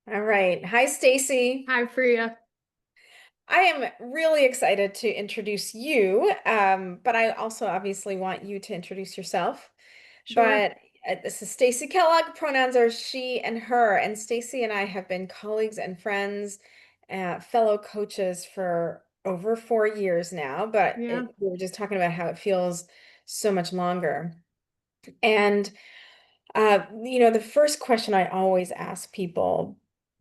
All right. Hi, Stacy. Hi, Priya. I am really excited to introduce you, but I also obviously want you to introduce yourself. Sure. But this is Stacy Kellogg. Pronouns are she and her. And Stacy and I have been colleagues and friends, fellow coaches for over 4 years now. But Yeah. we were just talking about how it feels so much longer. And the first question I always ask people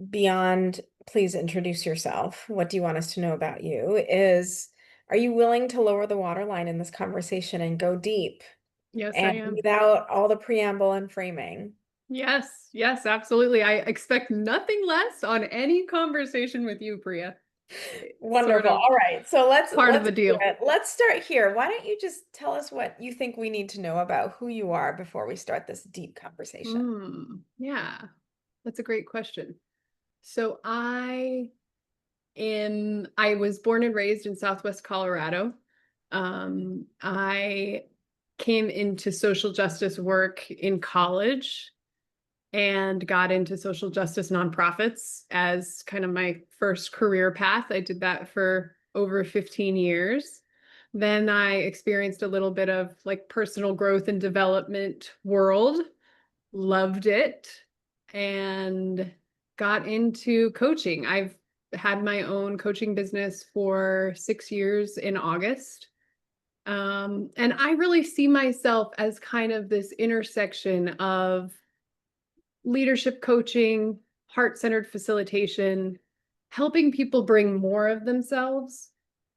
beyond please introduce yourself, what do you want us to know about you, is are you willing to lower the waterline in this conversation and go deep Yes, I and am. without all the preamble and framing? Yes. Yes, absolutely. I expect nothing less on any conversation with you, Priya. It's sort Wonderful. of All right. So let's part of let's the do deal. it. Let's start here. Why don't you just tell us what you think we need to know about who you are before we start this deep conversation? Yeah. That's a great question. So I was born and raised in Southwest Colorado. I came into social justice work in college and got into social justice nonprofits as kind of my first career path. I did that for over 15 years. Then I experienced a little bit of like personal growth and development world, loved it, and got into coaching. I've had my own coaching business for 6 years in August. And I really see myself as kind of this intersection of leadership coaching, heart-centered facilitation, helping people bring more of themselves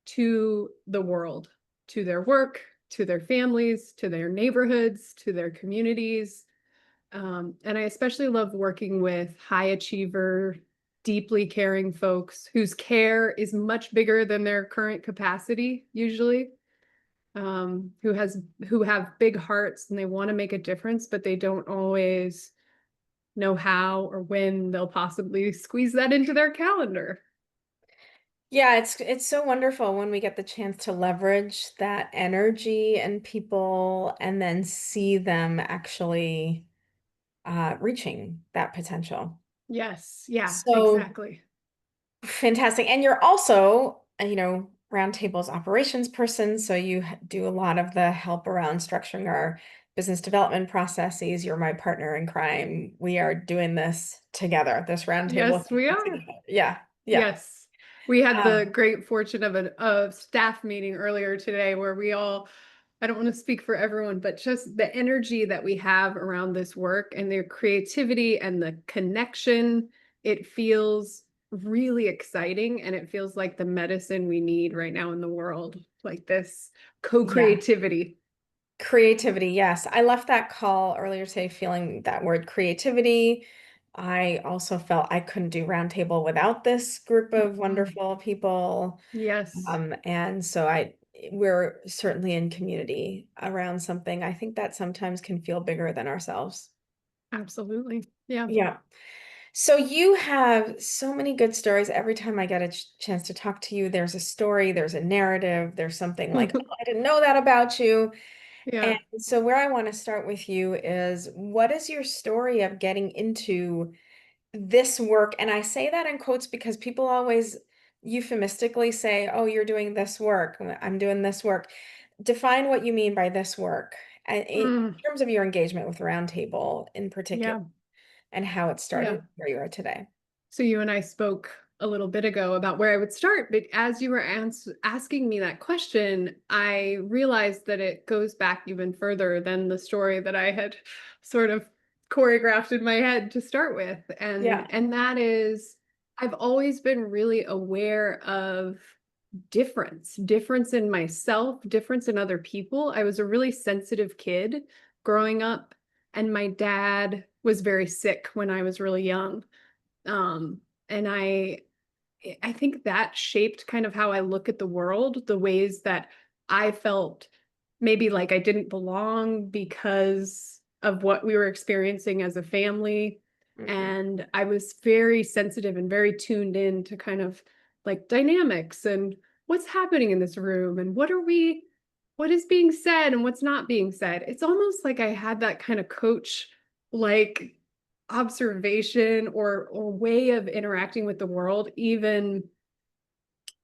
to the world, to their work, to their families, to their neighborhoods, to their communities. And I especially love working with high achiever, deeply caring folks whose care is much bigger than their current capacity, usually, who have big hearts and they want to make a difference, but they don't always know how or when they'll possibly squeeze that into their calendar. Yeah, it's so wonderful when we get the chance to leverage that energy and people and then see them actually reaching that potential. Yes, yeah, So exactly. fantastic. And you're also, Roundtable's operations person, so you do a lot of the help around structuring our business development processes. You're my partner in crime. We are doing this together, this roundtable Yes, we thing are. together. Yeah, yeah. Yes. We had the Um, great fortune of a staff meeting earlier today where we all, I don't want to speak for everyone, but just the energy that we have around this work and their creativity and the connection, it feels really exciting and it feels like the medicine we need right now in the world, like this yeah. co-creativity. Creativity, yes. I left that call earlier today feeling that word creativity. I also felt I couldn't do Roundtable without this group of Mm. wonderful people. Yes, And so we're certainly in community around something. I think that sometimes can feel bigger than ourselves. absolutely. Yeah. Yeah. So you have so many good stories. Every time I get a chance to talk to you, there's a story, there's a narrative, there's something like, oh, I didn't know that about you. And Yeah. so where I want to start with you is what is your story of getting into this work? And I say that in quotes because people always euphemistically say, oh, you're doing this work. I'm doing this work. Define what you mean by this work in Mm. terms of your engagement with Roundtable in particular Yeah. and how it started Yeah. where you are today. So you and I spoke a little bit ago about where I would start, but as you were asking me that question, I realized that it goes back even further than the story that I had sort of choreographed in my head to start with. Yeah. And that is I've always been really aware of difference in myself, difference in other people. I was a really sensitive kid growing up, and my dad was very sick when I was really young. And I think that shaped kind of how I look at the world, the ways that I felt maybe like I didn't belong because of what we were experiencing as a family. Mhm. And I was very sensitive and very tuned in to kind of like dynamics and what's happening in this room and what is being said and what's not being said. It's almost like I had that kind of coach like observation or way of interacting with the world, even,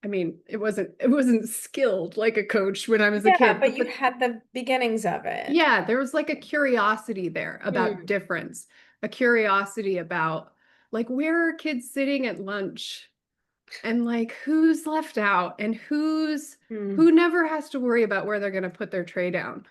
I mean, it wasn't skilled like a coach when I was a Yeah, kid, but you but had the beginnings of it. yeah, there was like a curiosity there about Mm, difference, a curiosity about like where are kids sitting at lunch and like who's left out and mm. who never has to worry about where they're going to put their tray down.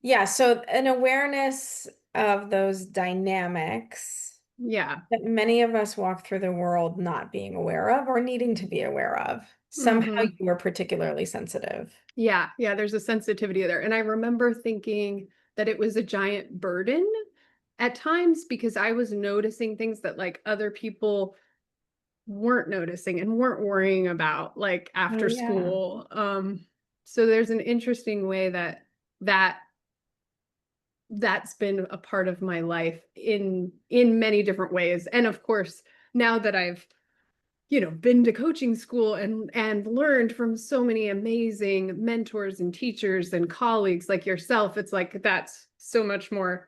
Yeah, so an awareness of those dynamics Yeah. that many of us walk through the world not being aware of or needing to be aware of. Somehow Hmm. you were particularly sensitive. Yeah, yeah, there's a sensitivity there. And I remember thinking that it was a giant burden at times because I was noticing things that like other people weren't noticing and weren't worrying about like Oh, after yeah. school. So there's an interesting way that that's been a part of my life in many different ways. And of course, now that I've been to coaching school and learned from so many amazing mentors and teachers and colleagues like yourself, it's like that's so much more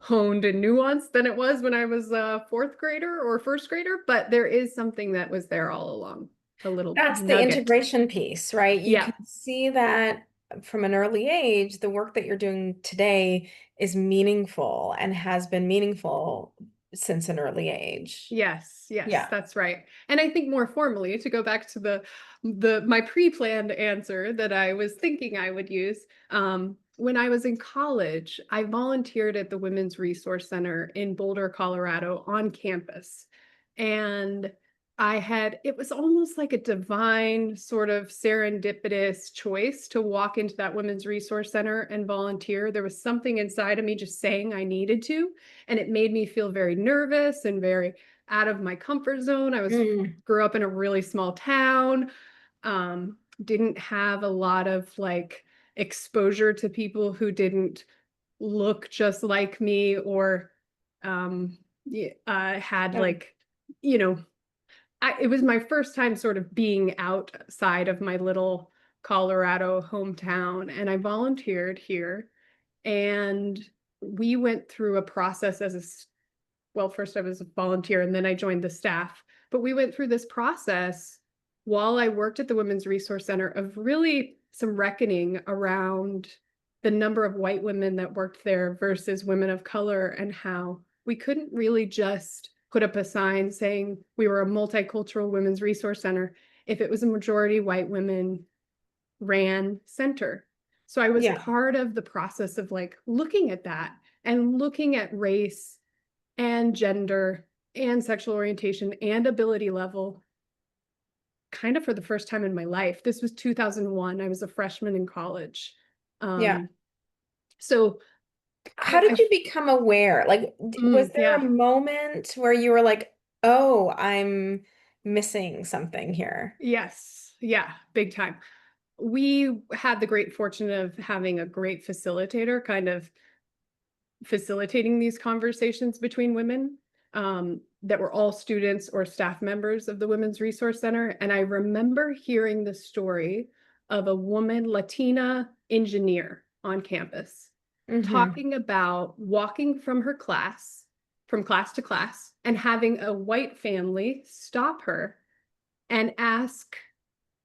honed and nuanced than it was when I was a fourth grader or first grader, but there is something that was there all along, a little That's the nugget. integration piece, right? You Yeah. can see that from an early age, the work that you're doing today is meaningful and has been meaningful since an early age. Yes, yes, Yeah. that's right. And I think more formally, to go back to the my pre-planned answer that I was thinking I would use, when I was in college, I volunteered at the Women's Resource Center in Boulder, Colorado on campus. And it was almost like a divine sort of serendipitous choice to walk into that Women's Resource Center and volunteer. There was something inside of me just saying I needed to, and it made me feel very nervous and very out of my comfort zone. Mm, Grew up in a really small town, didn't have a lot of like exposure to people who didn't look just like me or had yeah. like, you know, it was my first time sort of being outside of my little Colorado hometown, and I volunteered here. And we went through a process well, first I was a volunteer and then I joined the staff. But we went through this process while I worked at the Women's Resource Center of really some reckoning around the number of white women that worked there versus women of color, and how we couldn't really just put up a sign saying we were a multicultural women's resource center if it was a majority white women ran center. So I was Yeah. part of the process of like looking at that and looking at race and gender and sexual orientation and ability level kind of for the first time in my life. This was 2001. I was a freshman in college. Yeah. Um, so How did you become aware? Like, was there a yeah, moment where you were like, oh, I'm missing something here? yes, yeah, big time. We had the great fortune of having a great facilitator kind of facilitating these conversations between women that were all students or staff members of the Women's Resource Center. And I remember hearing the story of a woman, Latina engineer on campus, Hmm. talking about walking from class to class, and having a white family stop her and ask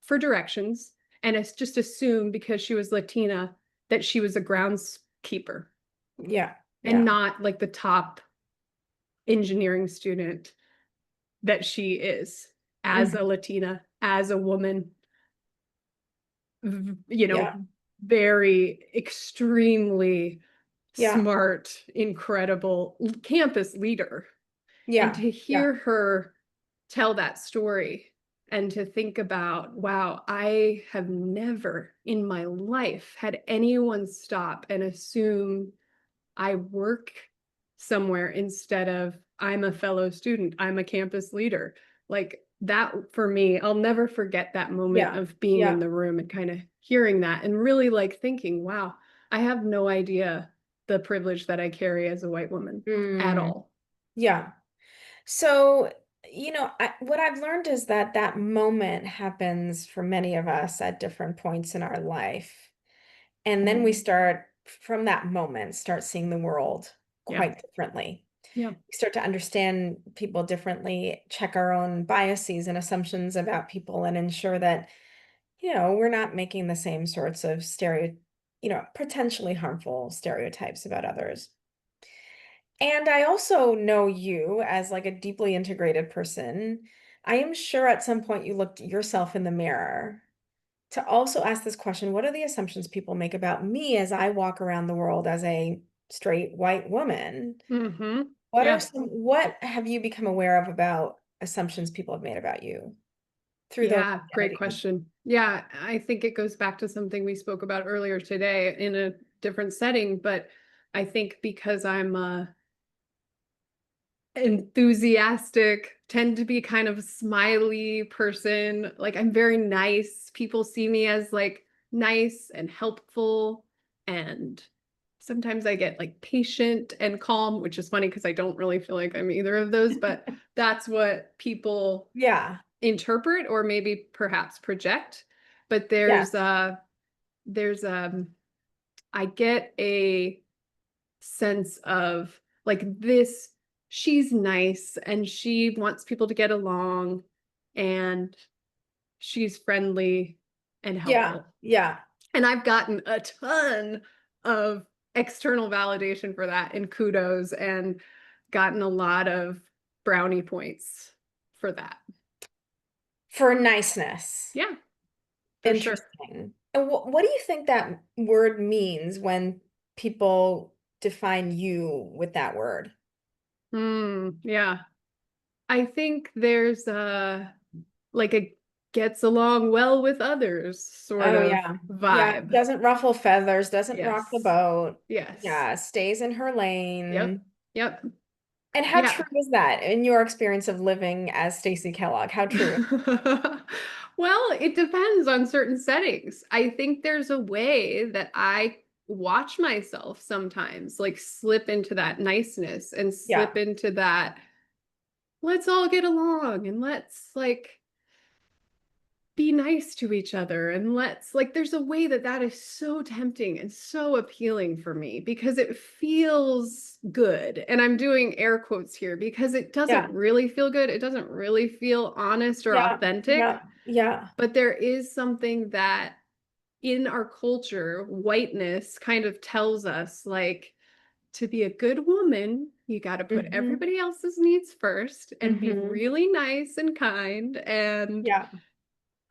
for directions. And it's just assumed because she was Latina that she was a groundskeeper Yeah. and Yeah. not like the top engineering student that she is as a Mhm. Latina, as a woman, you know, Yeah. very extremely Yeah. smart, incredible campus leader. And Yeah. to Yeah. hear her tell that story and to think about, wow, I have never in my life had anyone stop and assume I work somewhere instead of I'm a fellow student, I'm a campus leader. Like that for me, I'll never forget that moment Yeah. of being in Yeah. the room and kind of hearing that and really like thinking, wow, I have no idea the privilege that I carry as a white woman at Mm. all. Yeah. So, what I've learned is that that moment happens for many of us at different points in our life. And then we start, from that moment, start seeing the world Yeah. quite differently. Yeah. We start to understand people differently, check our own biases and assumptions about people, and ensure that, we're not making the same sorts of potentially harmful stereotypes about others. And I also know you as like a deeply integrated person. I am sure at some point you looked yourself in the mirror to also ask this question: what are the assumptions people make about me as I walk around the world as a straight white woman? Mm-hmm. Yeah. What have you become aware of about assumptions people have made about you through those Yeah, great identities? question. Yeah, I think it goes back to something we spoke about earlier today in a different setting, but I think because I'm enthusiastic, tend to be kind of a smiley person, like I'm very nice. People see me as like nice and helpful, and sometimes I get like patient and calm, which is funny because I don't really feel like I'm either of those, but that's what people Yeah, interpret or maybe perhaps project. But yeah, there's I get a sense of like this, she's nice and she wants people to get along and she's friendly and yeah, helpful. yeah, And I've gotten a ton of external validation for that and kudos, and gotten a lot of brownie points for that. for niceness. Yeah, for sure. Interesting. And what do you think that word means when people define you with that word? Yeah. I think there's like a gets along well with others sort Oh of yeah. Yeah. vibe. Doesn't ruffle feathers, doesn't rock the Yes. boat. Yes. Yeah, stays in her Yep. lane. Yep. And how Yeah. true is that in your experience of living as Stacy Kellogg? How true? Well, it depends on certain settings. I think there's a way that I watch myself sometimes, like slip into that niceness and Yeah. slip into that, let's all get along and let's like be nice to each other and let's like there's a way that that is so tempting and so appealing for me because it feels good, and I'm doing air quotes here because it doesn't Yeah. really feel good, it doesn't really feel honest or Yeah. authentic, Yeah. Yeah. but there is something that in our culture whiteness kind of tells us like to be a good woman you got to put Mm-hmm. everybody else's needs first and be Mm-hmm. really nice and kind and Yeah.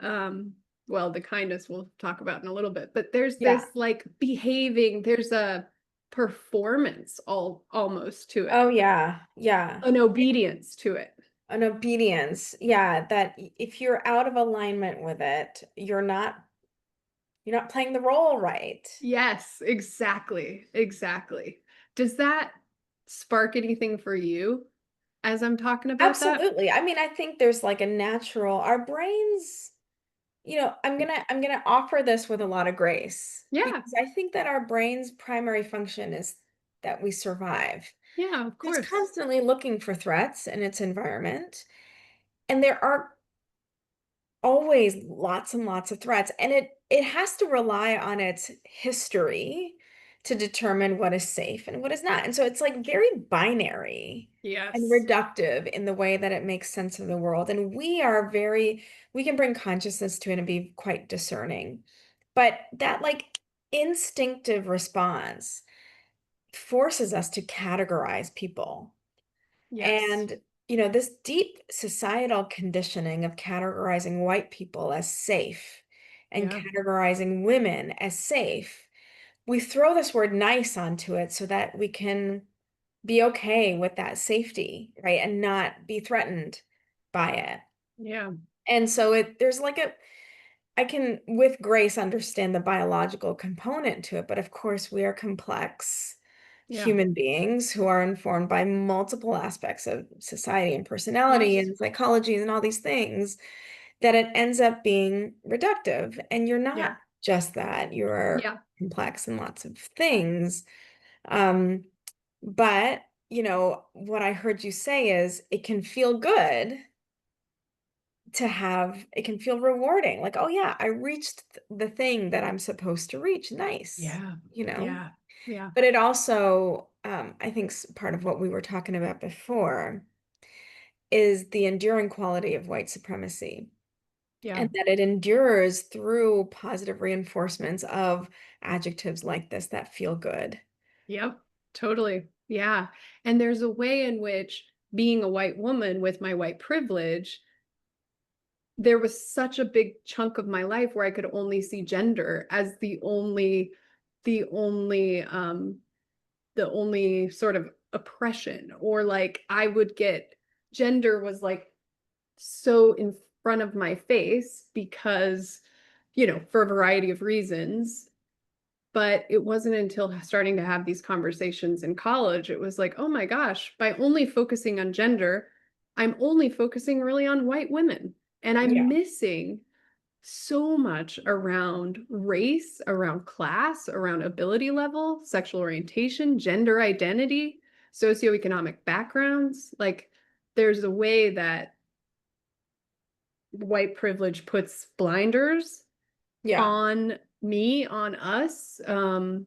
um well, the kindness we'll talk about in a little bit, but there's this Yeah. like behaving, there's a performance almost to it, Oh yeah. Yeah. an obedience to it. An obedience. Yeah. That if you're out of alignment with it, you're not playing the role right. Yes, exactly, exactly. Does that spark anything for you as I'm talking about that? Absolutely. I mean, I think there's like a natural, our brains, I'm gonna offer this with a lot of grace Yeah, because I think that our brain's primary function is that we survive. yeah, of It's course. constantly looking for threats in its environment, and there are always lots and lots of threats, and it has to rely on its history to determine what is safe and what is not. And so it's like very binary and Yes. reductive in the way that it makes sense of the world. And we can bring consciousness to it and be quite discerning. But that like instinctive response forces us to categorize people. Yes. And, this deep societal conditioning of categorizing white people as safe and Yeah. categorizing women as safe, we throw this word nice onto it so that we can be okay with that safety, right? And not be threatened by it. Yeah. And so there's like I can, with grace, understand the biological component to it, but of course, we are complex Yeah. human beings who are informed by multiple aspects of society and personality Yes. and psychology and all these things that it ends up being reductive. And you're Yeah. not just that, you're Yeah. complex in lots of things. Um, but, what I heard you say is it can feel good it can feel rewarding, like, oh yeah, I reached the thing that I'm supposed to reach. Nice, Yeah. you know? Yeah. Yeah. But it also, I think part of what we were talking about before is the enduring quality of white supremacy, Yeah. and that it endures through positive reinforcements of adjectives like this that feel good. Yep. Totally. Yeah. And there's a way in which being a white woman with my white privilege, there was such a big chunk of my life where I could only see gender as the only the only sort of oppression, or like I would get gender was like so in front of my face because, for a variety of reasons. But it wasn't until starting to have these conversations in college, it was like, oh my gosh, by only focusing on gender, I'm only focusing really on white women. And I'm Yeah. missing so much around race, around class, around ability level, sexual orientation, gender identity, socioeconomic backgrounds. Like, there's a way that white privilege puts blinders Yeah. on me, on us, and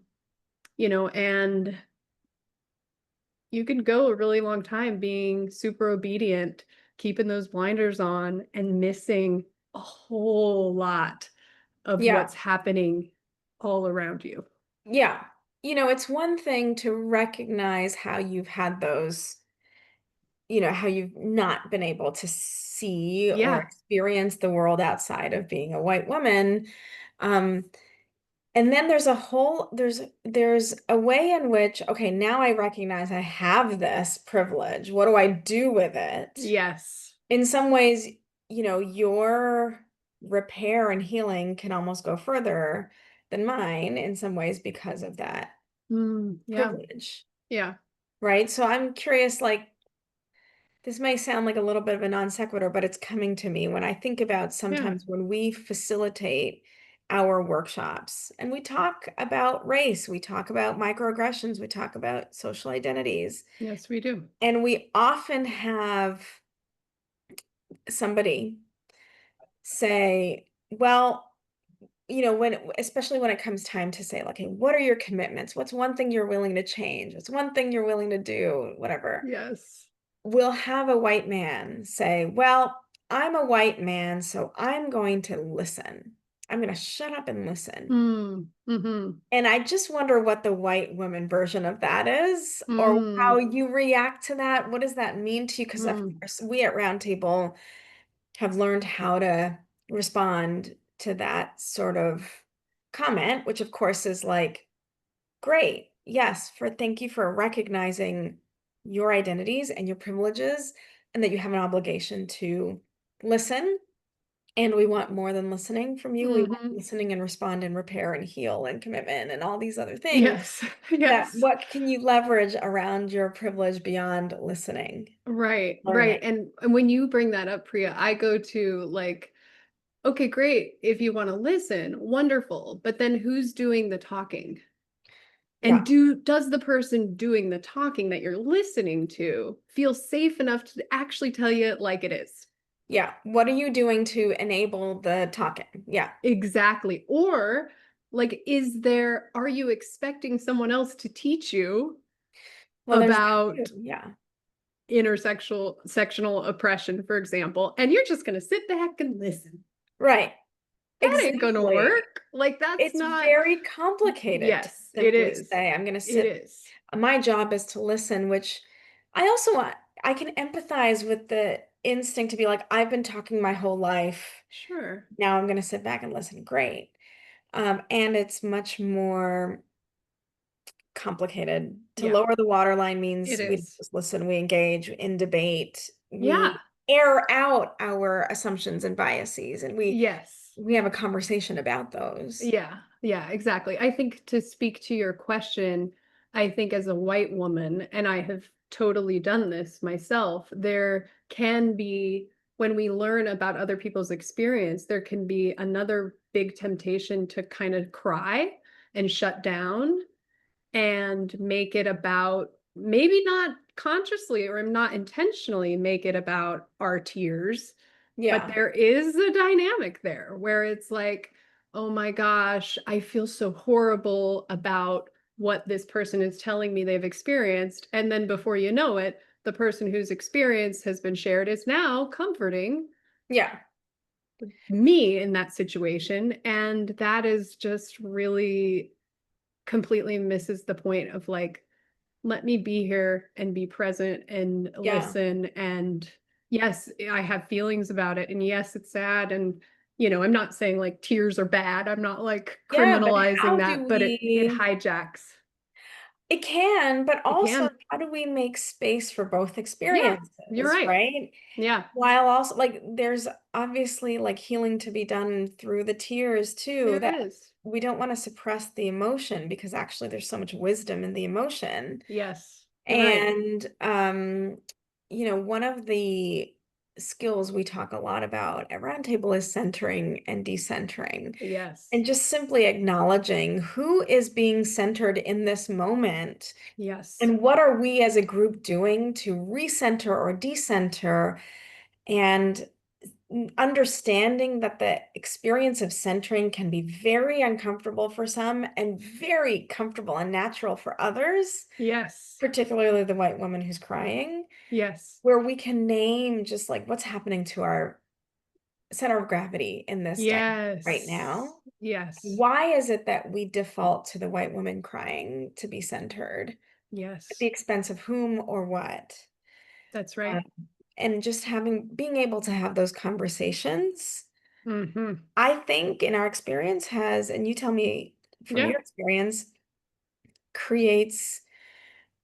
you could go a really long time being super obedient, keeping those blinders on, and missing a whole lot of Yeah. what's happening all around you. Yeah. It's one thing to recognize how you've had those, how you've not been able to see or Yeah. experience the world outside of being a white woman. Um, and then there's a way in which, okay, now I recognize I have this privilege. What do I do with it? Yes. In some ways, your repair and healing can almost go further than mine in some ways because of that Yeah. privilege, Yeah. right? So I'm curious, like, this may sound like a little bit of a non sequitur, but it's coming to me when I think about Yeah. sometimes when we facilitate our workshops and we talk about race, we talk about microaggressions, we talk about social identities, Yes, we do. and we often have somebody say, well, especially when it comes time to say, like, hey, what are your commitments? What's one thing you're willing to change? What's one thing you're willing to do? Whatever. Yes. We'll have a white man say, well, I'm a white man, so I'm going to listen. I'm going to shut up and listen. Mm-hmm. And I just wonder what the white woman version of that is, or how Mm. you react to that. What does that mean to you? Because of Mm. course, we at Roundtable have learned how to respond to that sort of comment, which of course is like, great. Yes, thank you for recognizing your identities and your privileges and that you have an obligation to listen. And we want more than listening from you. We want Mm-hmm. listening and respond and repair and heal and commitment and all these other things. Yes. That Yes. what can you leverage around your privilege beyond listening, Right, learning? right. And when you bring that up, Priya, I go to like, okay, great. If you want to listen, wonderful. But then who's doing the talking? And Yeah. does the person doing the talking that you're listening to feel safe enough to actually tell you it like it is? Yeah. What are you doing to enable the talking? Yeah. Exactly. Or like, are you expecting someone else to teach you Well, there's that too. about Yeah. intersectional sectional oppression, for example, and you're just going to sit back and listen? Right. That ain't gonna Exactly. work. Like, that's It's not. very complicated to Yes, it simply is. say, I'm going to It sit. is. My job is to listen, which I also want, I can empathize with the instinct to be like, I've been talking my whole life. Sure. Now I'm going to sit back and listen. Great. And it's much more complicated. To Yeah, lower the waterline it means we don't is. just listen, we engage in debate, Yeah. we air out our assumptions and biases, and we Yes. we have a conversation about those. Yeah. Yeah, exactly. I think, to speak to your question, I think as a white woman, and I have totally done this myself, there can be, when we learn about other people's experience, there can be another big temptation to kind of cry and shut down and make it about, maybe not consciously or not intentionally make it about our tears, but Yeah. there is a dynamic there where it's like, oh my gosh, I feel so horrible about what this person is telling me they've experienced. And then before you know it, the person whose experience has been shared is now comforting Yeah. me in that situation. And that is just really completely misses the point of like, let me be here and be present and Yeah. listen. And yes, I have feelings about it. And yes, it's sad. And, I'm not saying like tears are bad. I'm not like Yeah, but criminalizing how do that, but it we, hijacks. it can, but It also can. how do we make space for both Yeah, you're experiences, right. right? Yeah, While also like there's obviously like healing to be done through the tears too, there that is. we don't want to suppress the emotion because actually there's so much wisdom in the emotion. Yes, you're right. And one of the skills we talk a lot about at Roundtable is centering and decentering. Yes, And just simply acknowledging who is being centered in this moment yes, and what are we as a group doing to recenter or decenter, and understanding that the experience of centering can be very uncomfortable for some and very comfortable and natural for others, yes, particularly the white woman who's crying, yes, where we can name just like what's happening to our center of gravity in this dynamic right yes, now. yes, Why is it that we default to the white woman crying to be centered at the yes. expense of whom or what? That's Uh, right. and just being able to have those conversations, Mm-hmm. I think in our experience has, and you tell me from Yeah. your experience, creates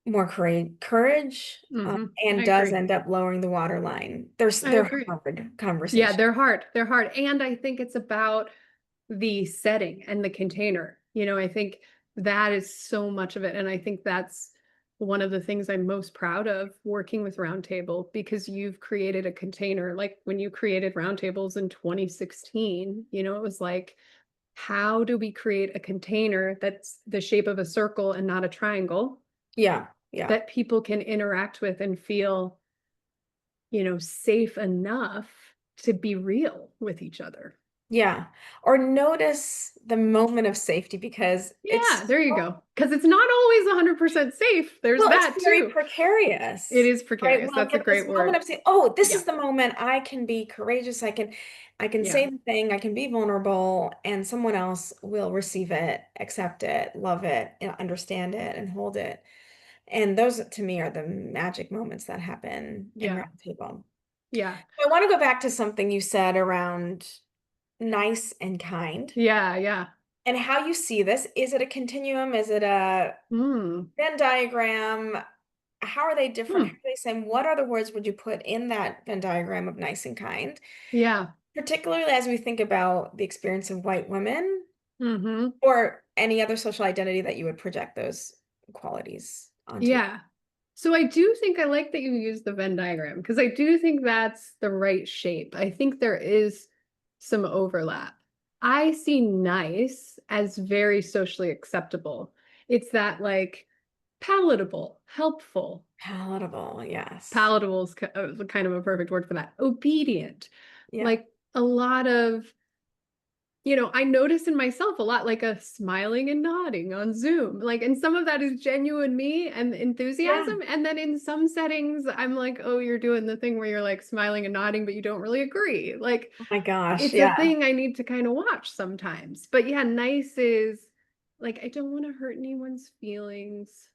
more courage, Mm-hmm. I and does agree. end up lowering the waterline. I They're agree. hard Yeah, conversations. they're hard. They're hard. And I think it's about the setting and the container. I think that is so much of it. And I think that's one of the things I'm most proud of working with Roundtable, because you've created a container. Like when you created Roundtables in 2016, it was like, how do we create a container that's the shape of a circle and not a triangle Yeah, yeah. that people can interact with and feel, safe enough to be real with each other? Yeah. Or notice the moment of safety because Yeah, there you go. Because it's not always 100% safe. There's well, it's that very too. It precarious, is right? precarious. We'll That's a get this great moment word. of saying, oh, this Yeah. is the moment I can be courageous. I can Yeah. say the thing, I can be vulnerable, and someone else will receive it, accept it, love it, and understand it, and hold it. And those to me are the magic moments that happen in Yeah. Roundtable. Yeah. I want to go back to something you said around nice and kind Yeah. Yeah. and how you see this. Is it a continuum? Is it a Mm. Venn diagram? How are they different? How Hmm. are they same? What other words would you put in that Venn diagram of nice and kind? Yeah. Particularly as we think about the experience of white women Mm-hmm. or any other social identity that you would project those qualities onto. Yeah. So I do think I like that you use the Venn diagram, because I do think that's the right shape. I think there is some overlap. I see nice as very socially acceptable. It's that like palatable, helpful. Palatable, yes. Palatable is kind of a perfect word for that. Obedient. Yeah. Like a lot of, I notice in myself a lot, like a smiling and nodding on Zoom. Like, and some of that is genuine me and Yeah. enthusiasm. And then in some settings, I'm like, oh, you're doing the thing where you're like smiling and nodding, but you don't really agree. Like, Oh my gosh. it's a Yeah. thing I need to kind of watch sometimes. But yeah, nice is like, I don't want to hurt anyone's feelings.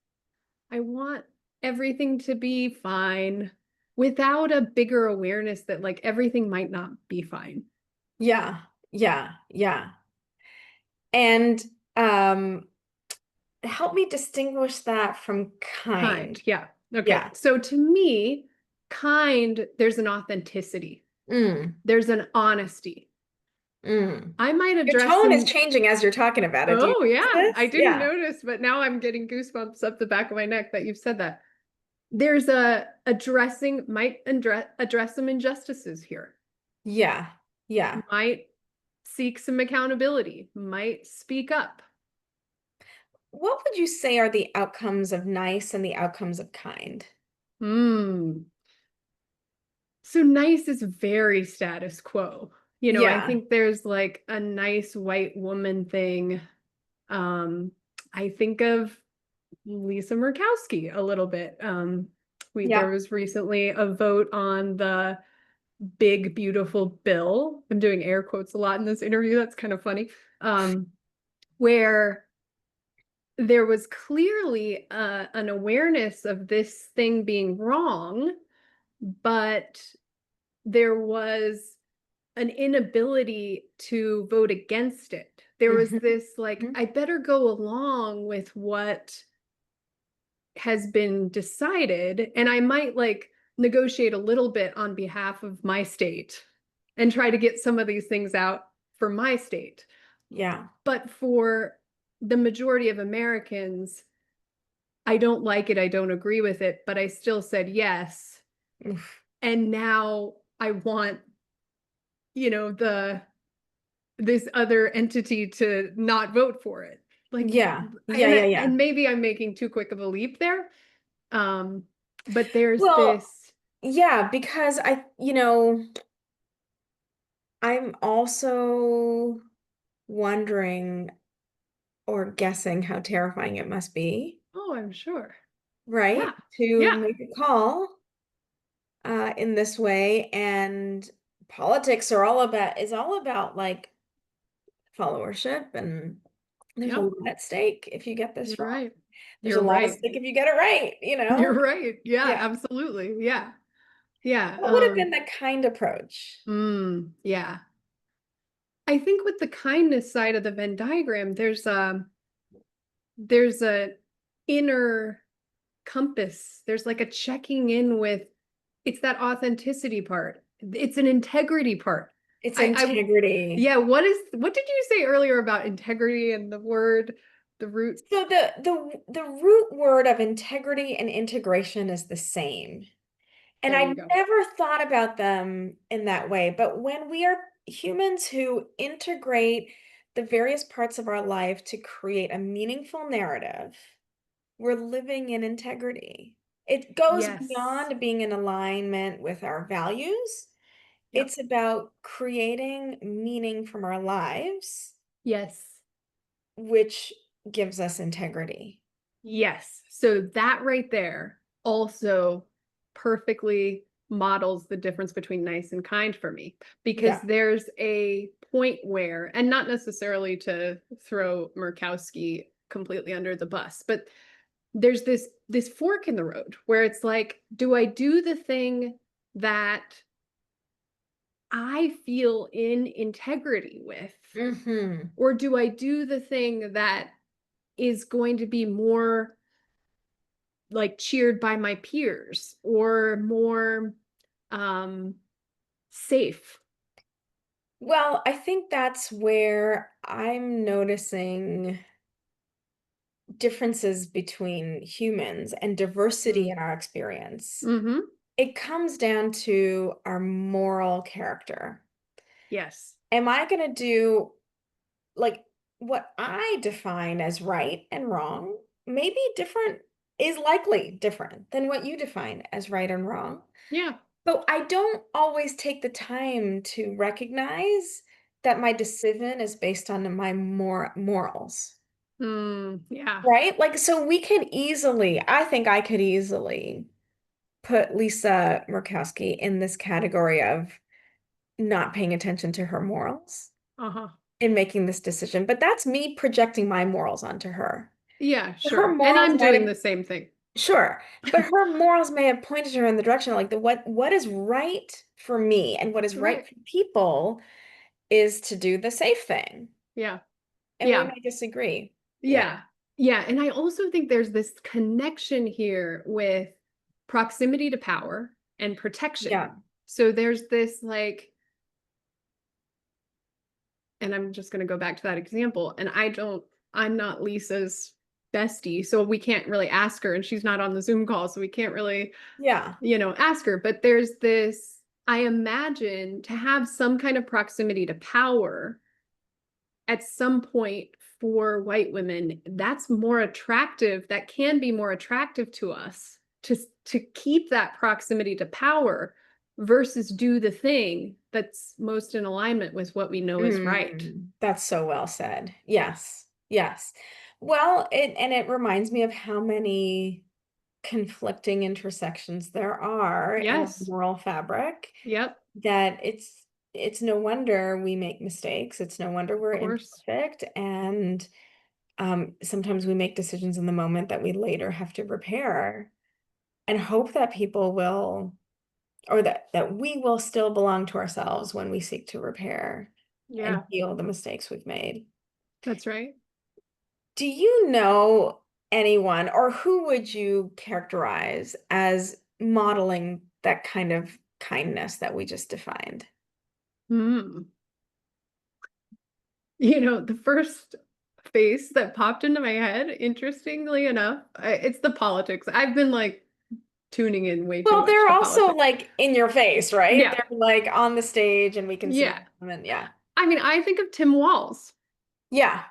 I want everything to be fine without a bigger awareness that like everything might not be fine. Yeah. Yeah. Yeah. And um help me distinguish that from kind. Kind. Yeah. Okay. Yeah. So to me, kind, there's an authenticity, Mm, there's an honesty. mm. I might Your address tone is some. changing as you're talking about it. Do you Oh, notice yeah. I this? didn't Yeah. notice, but now I'm getting goosebumps up the back of my neck that you've said that. There's a addressing, might address some injustices here, Yeah. Yeah. might seek some accountability, might speak up. What would you say are the outcomes of nice and the outcomes of kind? Hmm. So nice is very status quo. I Yeah. think there's like a nice white woman thing. I think of Lisa Murkowski a little bit. There Yeah. was recently a vote on the big, beautiful bill. I'm doing air quotes a lot in this interview. That's kind of funny. Where there was clearly an awareness of this thing being wrong, but there was an inability to vote against it. There was Mhm. this like, Mhm. I better go along with what has been decided, and I might like negotiate a little bit on behalf of my state and try to get some of these things out for my state. Yeah. But for the majority of Americans, I don't like it, I don't agree with it, but I still said yes. Oof. And now I want, this other entity to not vote for it. Like, Yeah. Yeah. Yeah. Yeah. and maybe I'm making too quick of a leap there. But there's Well, this, yeah, because I'm also wondering or guessing how terrifying it must be, oh, I'm sure. Yeah. right? To Yeah. make a call in this way. And politics is all about like followership, and there's a Yep. lot at stake if you get You're this wrong. right. There's a You're lot at right. stake if you get it right, You're right. Yeah, Yeah. absolutely. Yeah. Yeah. What would have been the kind approach? Yeah. I think with the kindness side of the Venn diagram, there's a inner compass. There's like a checking in with, it's that authenticity part. It's an integrity part. It's I integrity. Yeah, what did you say earlier about integrity and the word, the root? So the root word of integrity and integration is the same. And There I you go. never thought about them in that way. But when we are humans who integrate the various parts of our life to create a meaningful narrative, we're living in integrity. It goes Yes. beyond being in alignment with our values. Yep. It's about creating meaning from our lives, Yes. which gives us integrity. Yes. So that right there also perfectly models the difference between nice and kind for me, because Yeah. there's a point where, and not necessarily to throw Murkowski completely under the bus, but there's this fork in the road where it's like, do I do the thing that I feel in integrity with, Hmm. or do I do the thing that is going to be more like cheered by my peers or more um safe? Well, I think that's where I'm noticing differences between humans and diversity Mm. in our experience. Mm-hmm. It comes down to our moral character. Yes. Am I going to do like what I define as right and wrong? Maybe different is likely different than what you define as right and wrong. Yeah. But I don't always take the time to recognize that my decision is based on my morals. Yeah. Right? Like, so we could easily, I think I could easily put Lisa Murkowski in this category of not paying attention to her morals Uh-huh. in making this decision. But that's me projecting my morals onto her. Yeah, Her sure. And morals I'm might doing have, the same thing. sure, but her morals may have pointed her in the direction of like what is right for me and what is right Right. for people is to do the safe thing. Yeah. And we Yeah. may disagree. Yeah. Yeah. Yeah. And I also think there's this connection here with proximity to power and protection. Yeah. So there's this like, and I'm just going to go back to that example. And I'm not Lisa's bestie, so we can't really ask her, and she's not on the Zoom call, so we can't really, Yeah. ask her. But there's this, I imagine, to have some kind of proximity to power at some point for white women, that's more attractive. That can be more attractive to us to keep that proximity to power versus do the thing that's most in alignment with what we know is right. That's so well said. Yes. Yes. Well, it reminds me of how many conflicting intersections there are in our Yes. moral fabric, Yep. that it's no wonder we make mistakes. It's no wonder Of we're course. imperfect, and sometimes we make decisions in the moment that we later have to repair, and hope that people will, or that we will still belong to ourselves when we seek to repair and Yeah, heal the mistakes we've made. that's right. Do you know anyone, or who would you characterize as modeling that kind of kindness that we just defined? Hmm. The first face that popped into my head, interestingly enough, it's the politics. I've been like tuning in way too Well, much they're to also politics. like in your face, right? Yeah, They're like on the stage and we can see yeah. them, and yeah. I mean, I think of Tim Walz, Yeah.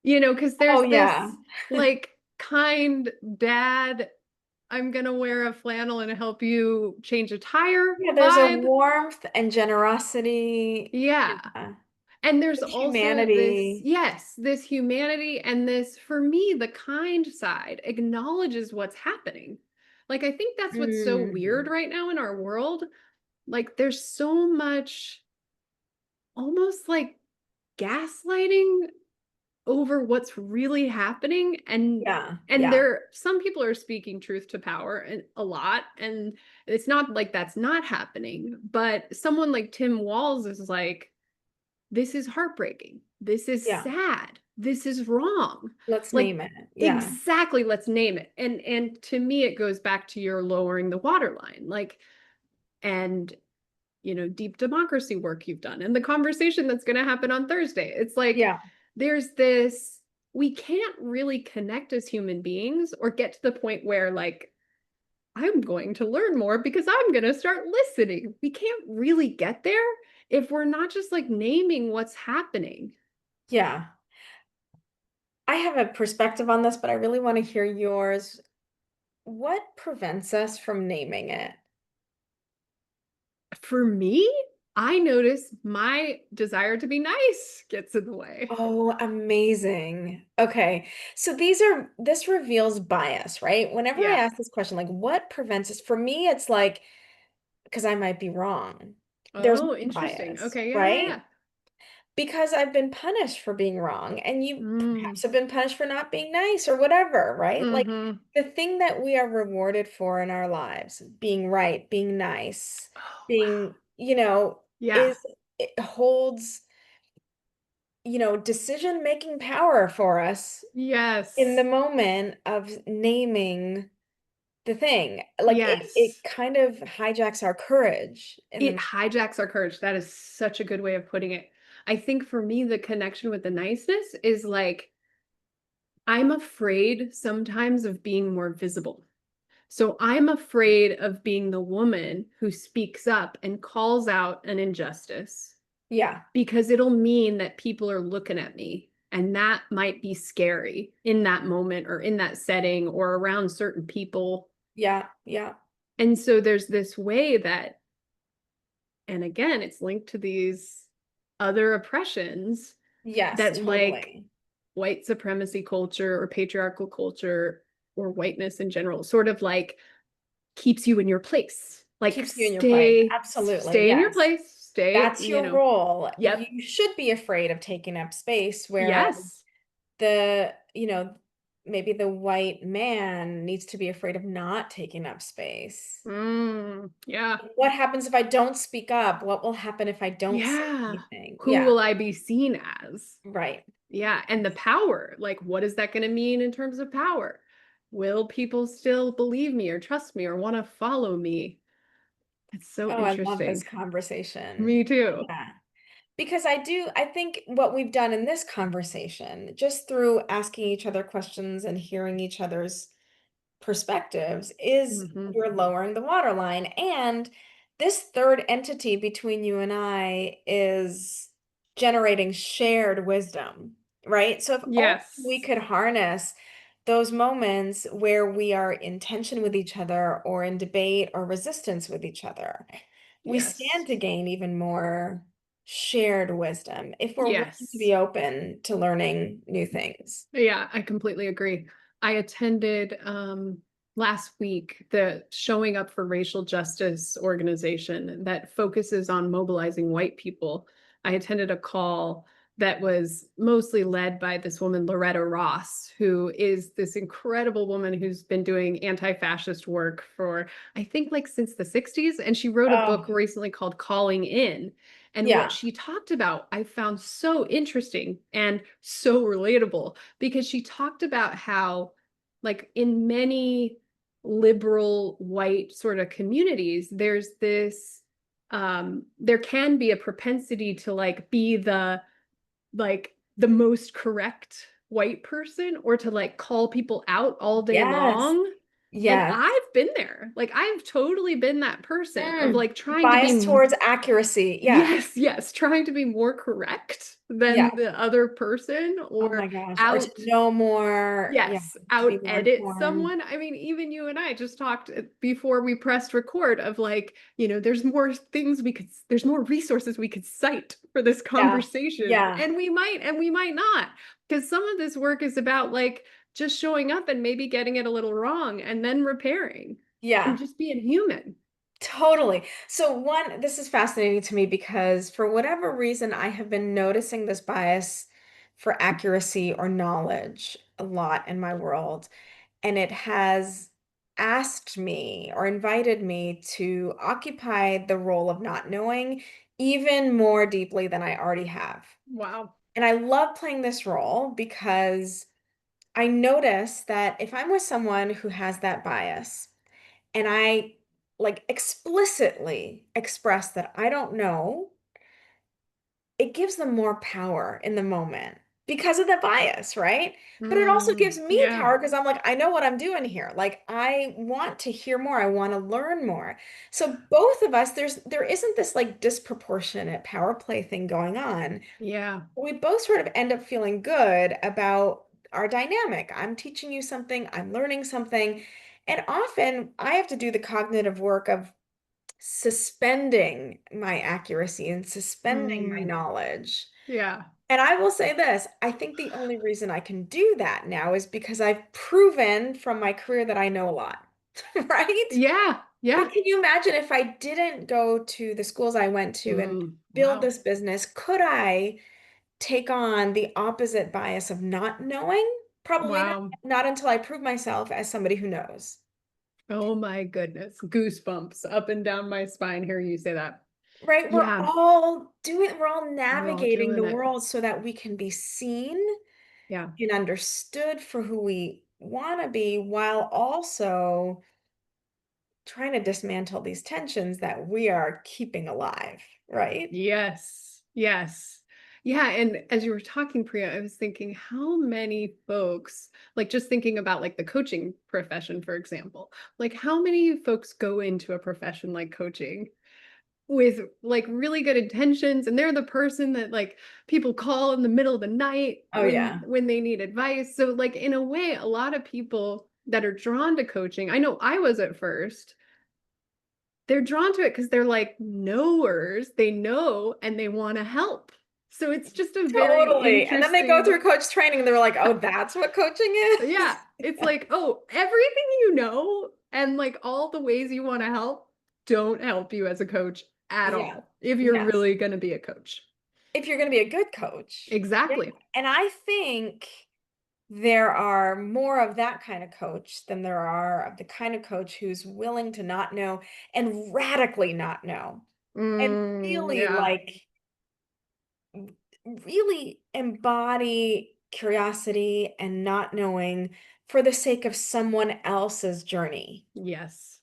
because Oh, there's yeah. this like kind dad, I'm gonna wear a flannel and help you change a tire Yeah, there's a vibe. warmth and generosity. Yeah. Yeah. And there's There's also this, humanity. yes, this humanity and this, for me, the kind side acknowledges what's happening. Like, I think that's what's so weird Mhm. right now in our world. Like, there's so much almost like gaslighting over what's really happening. And Yeah. and Yeah. there some people are speaking truth to power and a lot. And it's not like that's not happening. But someone like Tim Walz is like, this is heartbreaking. This is Yeah. sad. This is wrong. Let's Like, name it. Yeah. exactly, let's name it. And to me it goes back to your lowering the waterline. Like, and deep democracy work you've done and the conversation that's going to happen on Thursday. It's like Yeah. there's this, we can't really connect as human beings or get to the point where like I'm going to learn more because I'm going to start listening. We can't really get there if we're not just like naming what's happening. Yeah. I have a perspective on this, but I really want to hear yours. What prevents us from naming it? For me, I notice my desire to be nice gets in the way. Oh, amazing. Okay. So this reveals bias, right? Whenever I Yeah. ask this question, like what prevents us? For me, it's like, because I might be wrong. There's Oh, no interesting. bias, Okay. Yeah. Yeah. right? Yeah. Because I've been punished for being wrong, and you Mm. perhaps have been punished for not being nice or whatever, right? Like Mm-hmm. the thing that we are rewarded for in our lives, being right, being nice, Oh, wow. being, Yeah. is it holds, decision-making power for us in the Yes. moment of naming the thing. Like it Yes. kind of hijacks our courage in It the hijacks our courage. That is such a good way of putting it. I think for me, the connection with the niceness is like, I'm afraid sometimes of being more visible. So I'm afraid of being the woman who speaks up and calls out an injustice yeah, because it'll mean that people are looking at me. And that might be scary in that moment or in that setting or around certain people. yeah, yeah. And so there's this way that, and again, it's linked to these other oppressions Yes, that, like, totally. white supremacy culture or patriarchal culture or whiteness in general, sort of like keeps you in your place. Like Keeps you in your place. Absolutely. stay in your Yes. place, stay, That's your role. yep. You should be afraid of taking up space, whereas Yes. the, maybe the white man needs to be afraid of not taking up space. Yeah. What happens if I don't speak up? What will happen if I don't say Yeah. anything? Who Yeah, will I be seen as? right. Yeah. And the power, like, what is that going to mean in terms of power? Will people still believe me or trust me or want to follow me? It's so Oh, I love this interesting. conversation. Me too. Yeah. Because I think what we've done in this conversation, just through asking each other questions and hearing each other's perspectives, is Hmm. we're lowering the waterline. And this third entity between you and I is generating shared wisdom, right? So if only we Yes. could harness those moments where we are in tension with each other or in debate or resistance with each other, we stand Yes. to gain even more. shared wisdom if we're willing to Yes. be open to learning new things. Yeah, I completely agree. I attended last week the Showing Up for Racial Justice organization that focuses on mobilizing white people. I attended a call that was mostly led by this woman, Loretta Ross, who is this incredible woman who's been doing anti-fascist work for, I think, like since the 60s. And she wrote a book Oh, recently called Calling In. And what yeah. she talked about, I found so interesting and so relatable because she talked about how, like, in many liberal white sort of communities, there's this, there can be a propensity to like be the most correct white person or to like call people out all day Yes. long. And Yes. I've been there. Like I've totally been that person of Mm. like trying to Bias be towards accuracy. Yeah. yes, yes, trying to be more correct Yeah. than the other person Oh my or gosh. Or to out know more. Yeah. yes, To out be more edit informed. someone. I mean, even you and I just talked before we pressed record of like, you know, there's more things we could, there's more resources we could cite for this Yeah. conversation. Yeah. And we might not, because some of this work is about like just showing up and maybe getting it a little wrong and then repairing and Yeah. just being human. Totally. So one, this is fascinating to me because for whatever reason, I have been noticing this bias for accuracy or knowledge a lot in my world. And it has asked me or invited me to occupy the role of not knowing even more deeply than I already have. Wow. And I love playing this role because I notice that if I'm with someone who has that bias, and I like explicitly express that I don't know, it gives them more power in the moment because of the bias, right? But it also gives me Yeah. power because I'm like, I know what I'm doing here. Like I want to hear more, I want to learn more. So both of us, there isn't this like disproportionate power play thing going on. Yeah. We both sort of end up feeling good about our dynamic. I'm teaching you something, I'm learning something. And often I have to do the cognitive work of suspending my accuracy and suspending my Mm, knowledge. yeah. And I will say this, I think the only reason I can do that now is because I've proven from my career that I know a lot, right? Yeah. But Yeah. can you imagine if I didn't go to the schools I went to and build Wow. this business, could I take on the opposite bias of not knowing? Probably not, Wow. not until I prove myself as somebody who knows. Oh my goodness. Goosebumps up and down my spine hearing you say that. Right? Yeah, We're all we're all navigating the doing it. world so that we can be seen Yeah. and understood for who we want to be while also trying to dismantle these tensions that we are keeping alive, right? Yes. Yes. Yeah. And as you were talking, Priya, I was thinking how many folks, like just thinking about like the coaching profession, for example, like how many folks go into a profession like coaching with like really good intentions and they're the person that like people call in the middle of the night Oh yeah. when they need advice. So like in a way, a lot of people that are drawn to coaching, I know I was at first, they're drawn to it because they're like knowers, they know and they want to help. So it's just a very Totally. And then they go interesting, through coach training and they're like, oh, that's what coaching yeah, is? it's like, oh, everything you know and like all the ways you want to help don't help you as a coach at Yeah. all if you're Yes. really going to be a coach. If you're going to be a good coach. Yeah. Exactly. And I think there are more of that kind of coach than there are of the kind of coach who's willing to not know and radically not know and really Yeah. really embody curiosity and not knowing for the sake of someone else's journey. Yes.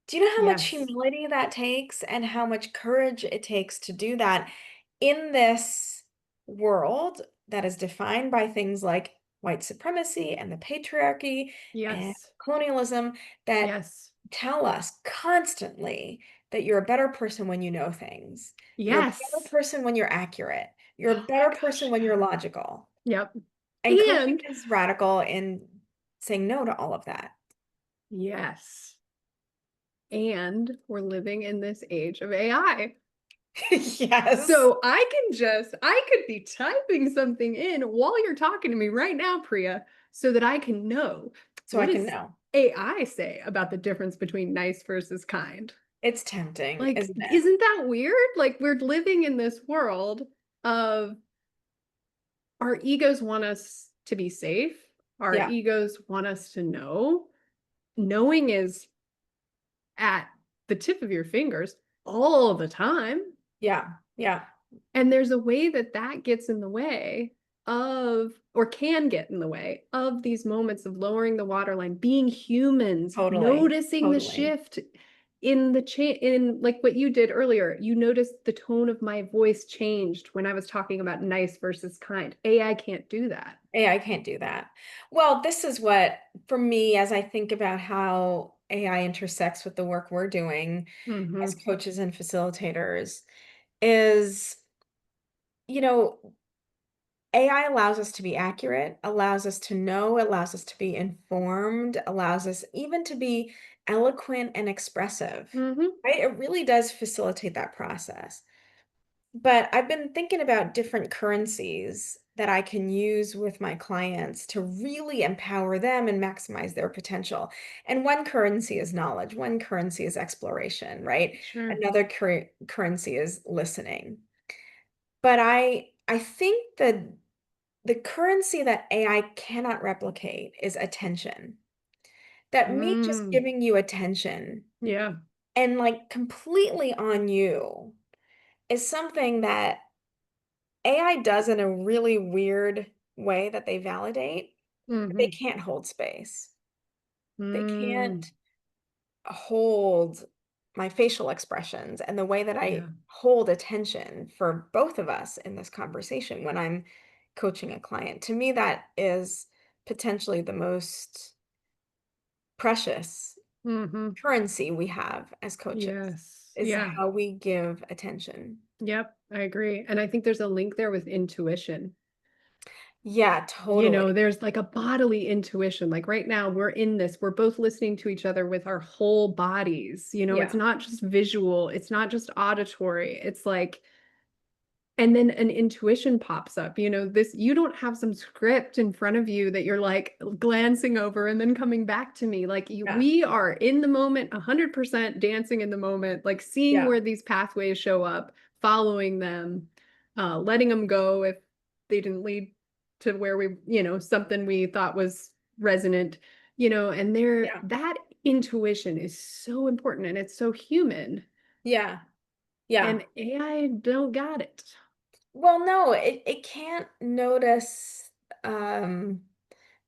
Do you know how much Yes. humility that takes and how much courage it takes to do that in this world that is defined by things like white supremacy and the patriarchy and Yes. colonialism that Yes. tell us constantly that you're a better person when you know things. You're a better Yes. person when you're accurate. You're a Oh my better gosh. person when you're logical. Yeah. Yep. And coaching And is radical in saying no to all of that. yes. And we're living in this age of AI. Yes. So I could be typing something in while you're talking to me right now, Priya, so that I can know, So I what can does know. AI say about the difference between nice versus kind? It's tempting, Like, isn't it? isn't that weird? Like, we're living in this world of our egos want us to be safe. Our Yeah. egos want us to know. Knowing is at the tip of your fingers all the time. Yeah. Yeah. And there's a way that that gets in the way of, or can get in the way of, these moments of lowering the waterline, being humans, Totally. noticing the Totally. shift in the change, in like what you did earlier. You noticed the tone of my voice changed when I was talking about nice versus kind. AI can't do that. AI can't do that. Well, this is what, for me, as I think about how AI intersects with the work we're doing as Mm-hmm. coaches and facilitators, is, you know, AI allows us to be accurate, allows us to know, allows us to be informed, allows us even to be eloquent and expressive, Mm-hmm. right? It really does facilitate that process. But I've been thinking about different currencies that I can use with my clients to really empower them and maximize their potential. And one currency is knowledge, one currency is exploration, right? Sure. Another currency is listening. But I think that the currency that AI cannot replicate is attention. That me just Mm. giving you attention Yeah. and like completely on you is something that AI does in a really weird way that they validate. They Mm-hmm. can't hold space. They Mm. can't hold my facial expressions and the way that I Yeah. hold attention for both of us in this conversation when I'm coaching a client. To me, that is potentially the most precious Mm-hmm. currency we have as coaches, Yes. is Yeah. how we give attention. Yep, I agree. And I think there's a link there with intuition. Yeah, You totally. know, there's like a bodily intuition. Like right now, we're in this, we're both listening to each other with our whole bodies. You know, it's Yeah, not just visual, it's not just auditory. It's like, and then an intuition pops up. You know, this, you don't have some script in front of you that you're like glancing over and then coming back to me. Like yeah, we are in the moment, 100% dancing in the moment, like seeing yeah, where these pathways show up, following them, letting them go if they didn't lead to where we, you know, something we thought was resonant, you know, and there, yeah, that intuition is so important and it's so human, yeah, yeah. and AI don't got it. Well, no, it can't notice um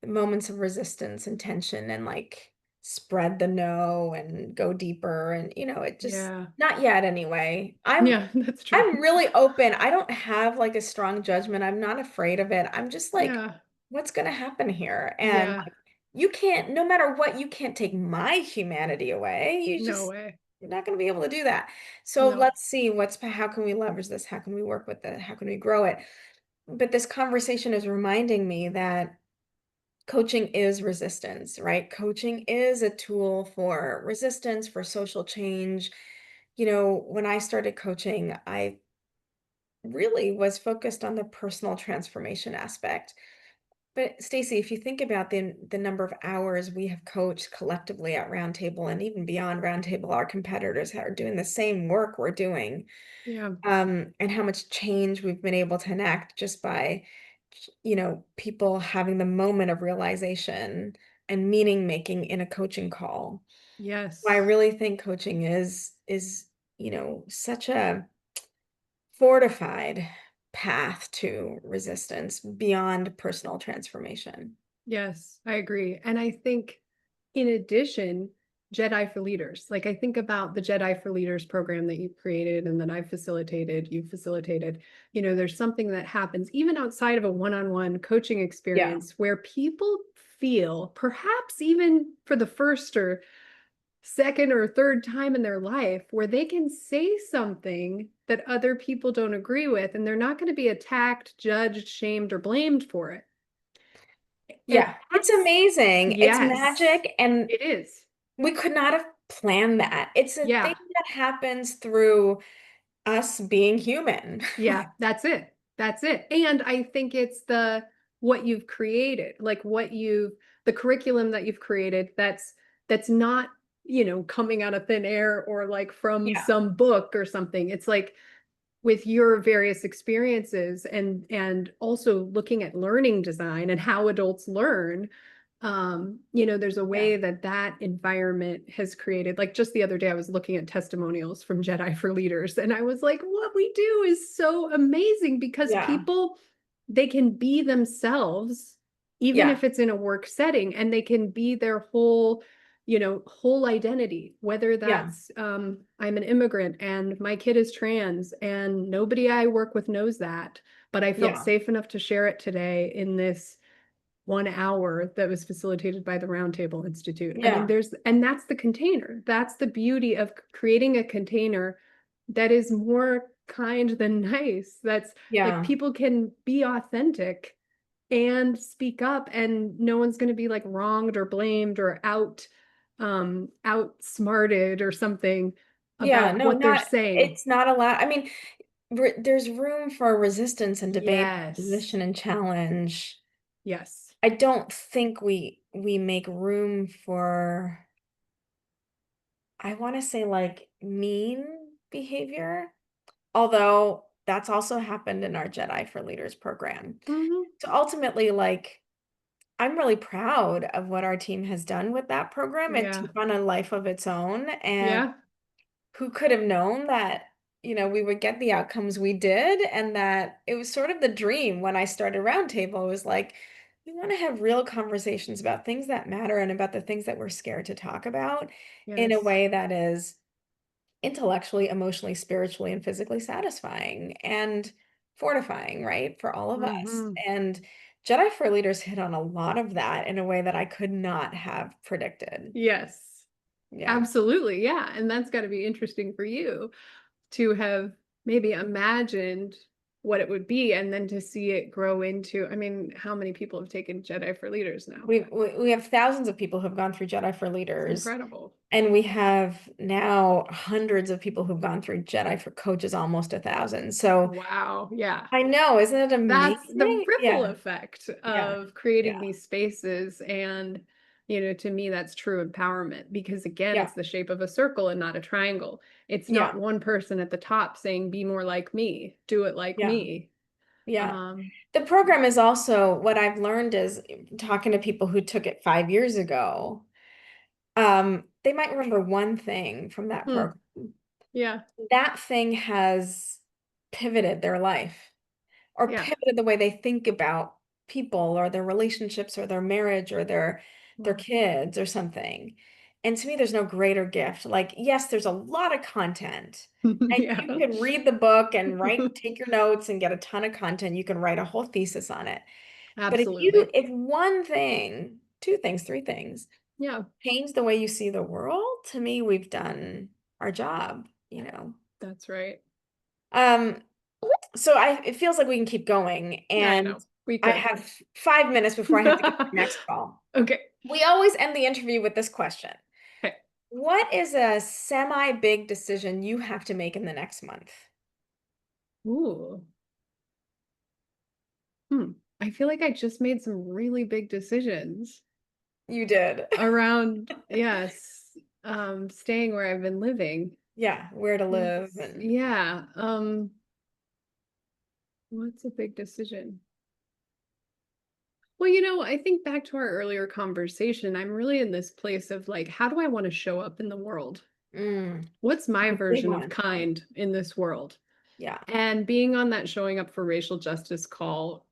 moments of resistance and tension and like spread the no and go deeper and it just Yeah. not yet anyway. Yeah, that's true. I'm really open. I don't have like a strong judgment. I'm not afraid of it. I'm just like, Yeah. what's going to happen here? And Yeah. like, you can't, no matter what, you can't take my humanity away. No way. You're not going to be able to do that. So No. let's see how can we leverage this? How can we work with it? How can we grow it? But this conversation is reminding me that coaching is resistance, right? Coaching is a tool for resistance, for social change. When I started coaching, I really was focused on the personal transformation aspect. But Stacy, if you think about the number of hours we have coached collectively at Roundtable and even beyond Roundtable, our competitors are doing the same work we're doing, Yeah. and how much change we've been able to enact just by, people having the moment of realization and meaning making in a coaching call. I Yes. really think coaching is such a fortified path to resistance beyond personal transformation. Yes, I agree. And I think in addition, JEDI for Leaders. Like I think about the JEDI for Leaders program that you've created and that you've facilitated. You know, there's something that happens even outside of a one-on-one coaching Yeah. experience where people feel, perhaps even for the first or second or third time in their life, where they can say something that other people don't agree with, and they're not going to be attacked, judged, shamed, or blamed for it. And Yeah. It's that's, amazing. It's yes, magic, and it is. we could not have planned that. It's a thing Yeah. that happens through us being human. Yeah, that's it. That's it. And I think it's what you've created, like the curriculum that you've created that's not, coming out of thin air or like from Yeah, some book or something. It's like with your various experiences and also looking at learning design and how adults learn. There's a yeah, way that environment has created, like just the other day I was looking at testimonials from JEDI for leaders, and I was like, what we do is so amazing because yeah, people, they can be themselves even yeah, if it's in a work setting, and they can be their whole identity, whether yeah, that's I'm an immigrant and my kid is trans and nobody I work with knows that, but I felt yeah, safe enough to share it today in this 1 hour that was facilitated by the RoundTable Institute. I mean, yeah, and that's the container. That's the beauty of creating a container that is more kind than nice. That's like yeah, people can be authentic and speak up, and no one's going to be like wronged or blamed or outsmarted or something yeah. about No, what they're not, saying. it's not allowed. I mean, there's room for resistance and debate, Yes. position and challenge. Yes. I don't think we make room for, I want to say like mean behavior, although that's also happened in our Jedi for Leaders program. Hmm. So ultimately, like, I'm really proud of what our team has done with that program. It Yeah. took on a life of its own, and Yeah. who could have known that, we would get the outcomes we did, and that it was sort of the dream when I started Roundtable. It was like, we want to have real conversations about things that matter and about the things that we're scared to talk about in a Yes. way that is intellectually, emotionally, spiritually, and physically satisfying and fortifying, right, for all of us. Hmm. And Jedi for Leaders hit on a lot of that in a way that I could not have predicted. Yes. Yeah. Absolutely. Yeah. And that's got to be interesting for you to have maybe imagined what it would be and then to see it grow into, I mean, how many people have taken Jedi for Leaders now? We have thousands of people who've gone through Jedi for It's Leaders, incredible. and we have now hundreds of people who've gone through Jedi for Coaches, almost 1,000. So Wow. Yeah. I know, isn't it That's the amazing? ripple Yeah, effect yeah, of creating yeah, these spaces. And, to me, that's true empowerment because, again, yeah, it's the shape of a circle and not a triangle. It's not yeah, one person at the top saying, be more like me, do it like yeah, me. yeah. Um, The program is also, what I've learned is, talking to people who took it 5 years ago, they might remember one thing from that hmm, program. yeah, That thing has pivoted their life, or yeah. pivoted the way they think about people or their relationships or their marriage or their Wow. kids or something. And to me, there's no greater gift. Like, yes, there's a lot of content. And Yeah. you can read the book and take your notes and get a ton of content. You can write a whole thesis on it. But Absolutely. if one thing, two things, three things Yeah, change the way you see the world, to me, we've done our job. that's right. Um, so it feels like we can keep going, I and know. We I could. have 5 minutes before I have to get to my next call. Okay. We always end the interview with this question. Okay. What is a semi-big decision you have to make in the next month? Ooh. Hmm. I feel like I just made some really big decisions You did. around, yes, staying where I've been living. Yeah, where to live and Yeah. What's a big decision? Well, I think back to our earlier conversation, I'm really in this place of like, how do I want to show up in the world? mm, What's my a big version of one. kind in this world? Yeah. And being on that showing up for racial justice call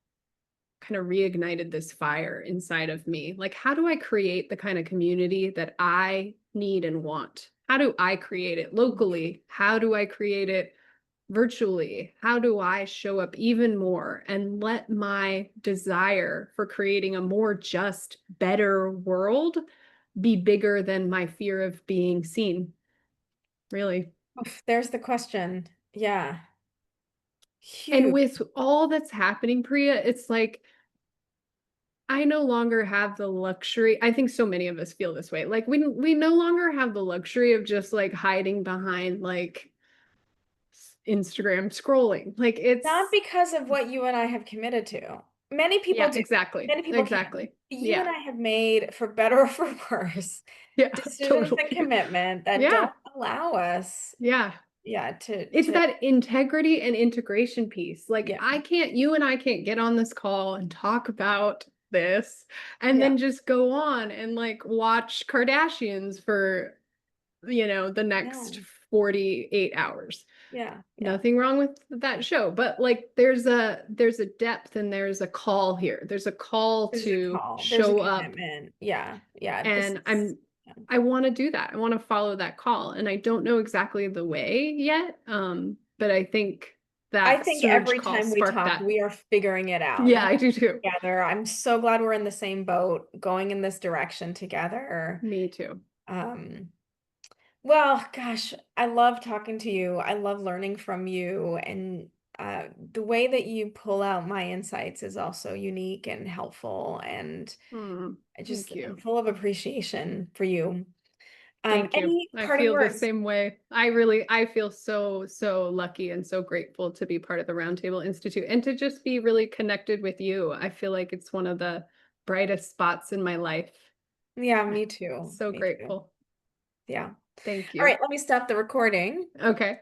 kind of reignited this fire inside of me. Like, how do I create the kind of community that I need and want? How do I create it locally? How do I create it virtually? How do I show up even more and let my desire for creating a more just, better world be bigger than my fear of being seen? Really. Oof, there's the question. Yeah. And Huge. with all that's happening, Priya, it's like I no longer have the luxury. I think so many of us feel this way. Like we no longer have the luxury of just like hiding behind like Instagram scrolling. Like it's Not because of what you and I have committed to. Many people yeah, do. exactly. Many people can. Exactly. You and Yeah. I have made, for better or for worse, Yeah, decisions and totally. commitment that Yeah. don't allow us, Yeah. yeah, It's to, that integrity and integration piece. Like yeah, you and I can't get on this call and talk about this and yeah, then just go on and like watch Kardashians for, the next no, 48 hours. yeah, yeah. Nothing wrong with that show, but like there's a depth and there's a call here. There's a call There's a to call. There's a show up, commitment. Yeah, yeah. This and is, yeah. I want to do that. I want to follow that call, and I don't know exactly the way yet. But I think I that think surge every call time we sparked talk, that. we are figuring it out. Yeah, You I do too. together. I'm so glad we're in the same boat, going in this direction together. Me too. Um, well, gosh, I love talking to you. I love learning from you. And the way that you pull out my insights is also unique and helpful. And Thank I'm you. full of appreciation for you. Thank you. Any I parting feel the words? same way. I feel so lucky and so grateful to be part of the RoundTable Institute and to just be really connected with you. I feel like it's one of the brightest spots in my life. Yeah, me too. So Me too. grateful. Yeah. Thank All you. right, let me stop the recording. Okay.